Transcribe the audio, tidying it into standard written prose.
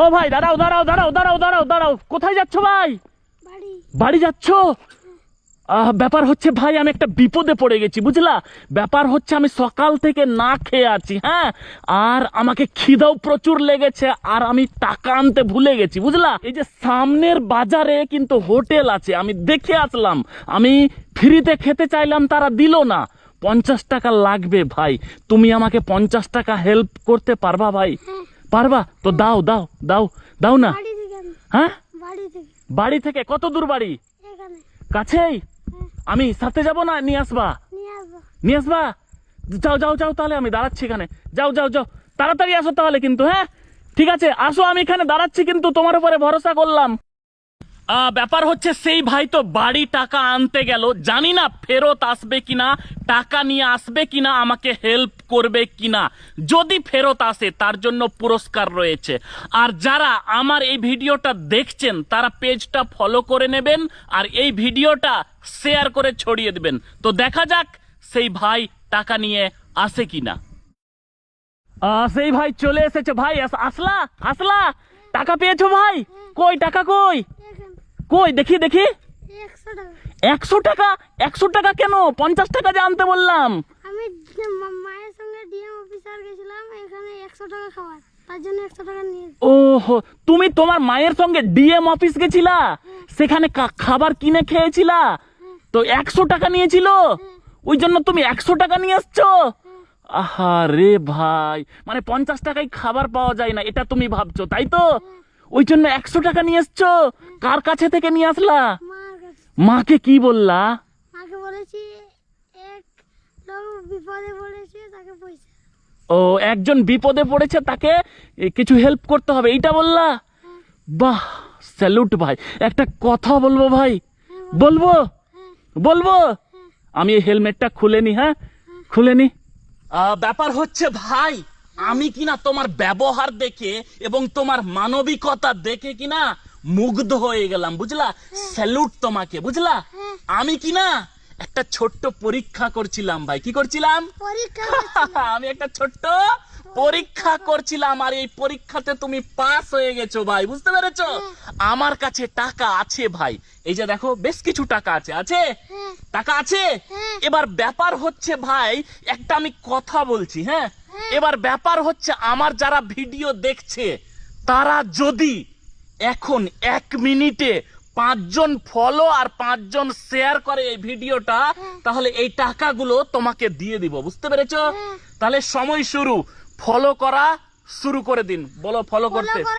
ও ভাই দাঁড়াও দাঁড়াও দাঁড়াও দাঁড়াও দাঁড়াও দাঁড়াও, কোথায় যাচ্ছ ভাই? বাড়ি যাচ্ছ? ব্যাপার হচ্ছে ভাই আমি একটা বিপদে পড়ে গেছি বুঝলা। ব্যাপার হচ্ছে আমি সকাল থেকে না খেয়ে আছি, হ্যাঁ, আর আমাকে খিদাও প্রচুর লেগেছে, আর আমি টাকা আনতে ভুলে গেছি বুঝলা। এই যে সামনের বাজারে কিন্তু হোটেল আছে, আমি দেখে আসলাম, আমি ফ্রিতে খেতে চাইলাম, তারা দিল না। 50 টাকা লাগবে ভাই, তুমি আমাকে 50 টাকা হেল্প করতে পারবা ভাই? পারবা তো? দাও দাও দাও দাও না। হ্যাঁ, বাড়ি থেকে কত দূর বাড়ি? কাছেই? আমি সাথে যাব না নিয়ে আসবা? নিয়ে আসবা? যাও যাও যাও, তাহলে আমি দাঁড়াচ্ছি এখানে। যাও যাও যাও, তাড়াতাড়ি আসো তাহলে কিন্তু। হ্যাঁ ঠিক আছে, আসো, আমি এখানে দাঁড়াচ্ছি, কিন্তু তোমার উপরে ভরসা করলাম। ব্যাপার হচ্ছে সেই ভাই তো বাড়ি টাকা আনতে গেল, জানি না ফেরত আসবে কিনা, টাকা নিয়ে আসবে কিনা, আমাকে হেল্প করবে কিনা। যদি ফেরত আসে তার জন্য পুরস্কার রয়েছে। আর যারা আমার এই ভিডিওটা দেখছেন তারা পেজটা ফলো করে নেবেন আর এই ভিডিওটা শেয়ার করে ছড়িয়ে দেবেন। তো দেখা যাক সেই ভাই টাকা নিয়ে আসে কিনা। সেই ভাই চলে এসেছে। ভাই আসলা আসলা, টাকা পেয়েছো ভাই? কই টাকা কই? কই দেখি দেখি। 100 টাকা? 100 টাকা কেন? 50 টাকা যে আনতে বললাম। আমি মায়ের সঙ্গে ডিএম অফিসার গেছিলাম, এখানে 100 টাকা খাবার, তার জন্য 100 টাকা নিয়ে। ওহো, তুমি তোমার মায়ের সঙ্গে ডিএম অফিস গেছিলা, সেখানে খাবার কিনে খেয়েছিলা, তো 100 টাকা নিয়েছিল, ওই জন্য তুমি 100 টাকা নিয়ে আসছো? আহা রে ভাই, মানে 50 টাকায় খাবার পাওয়া যায় না এটা তুমি ভাবছো, তাই তো? ওই জন্য 100 টাকা নিয়ে এসছো। কার কাছে থেকে নিয়ে আসলা? মাকে কি বললা? মাকে বলেছি এক লোক বিপদে পড়েছে, তাকে পয়সা। ও, একজন বিপদে পড়েছে, তাকে কিছু হেল্প করতে হবে, এইটা বললা? বাহ, স্যালুট ভাই। একটা কথা বলবো ভাই? বলবো বলবো? আমি এই হেলমেটটা খুলে নি। হ্যাঁ খুলে নি। ব্যাপার হচ্ছে ভাই, আমি কিনা তোমার ব্যবহার দেখে এবং তোমার মানবিকতা দেখে কিনা মুগ্ধ হয়ে গেলাম বুঝলা। স্যালুট তোমাকে বুঝলা। আমি কিনা একটা ছোট্ট পরীক্ষা করছিলাম ভাই। কি করছিলাম? আমি একটা ছোট্ট পরীক্ষা করছিলাম, আর এই পরীক্ষাতে তুমি পাস হয়ে গেছো ভাই, বুঝতে পেরেছো? আমার কাছে টাকা আছে ভাই, এই যে দেখো বেশ কিছু টাকা আছে। আছে টাকা আছে। এবার ব্যাপার হচ্ছে ভাই, একটা আমি কথা বলছি, হ্যাঁ, এবার ব্যাপার হচ্ছে আমার যারা ভিডিও দেখছে তারা যদি এখন 1 মিনিটে 5 জন ফলো আর 5 জন শেয়ার করে এই ভিডিওটা, তাহলে এই টাকাগুলো তোমাকে দিয়ে দিব, বুঝতে পেরেছো? তাহলে সময় শুরু, ফলো করা শুরু করে দিন। বলো ফলো করতে।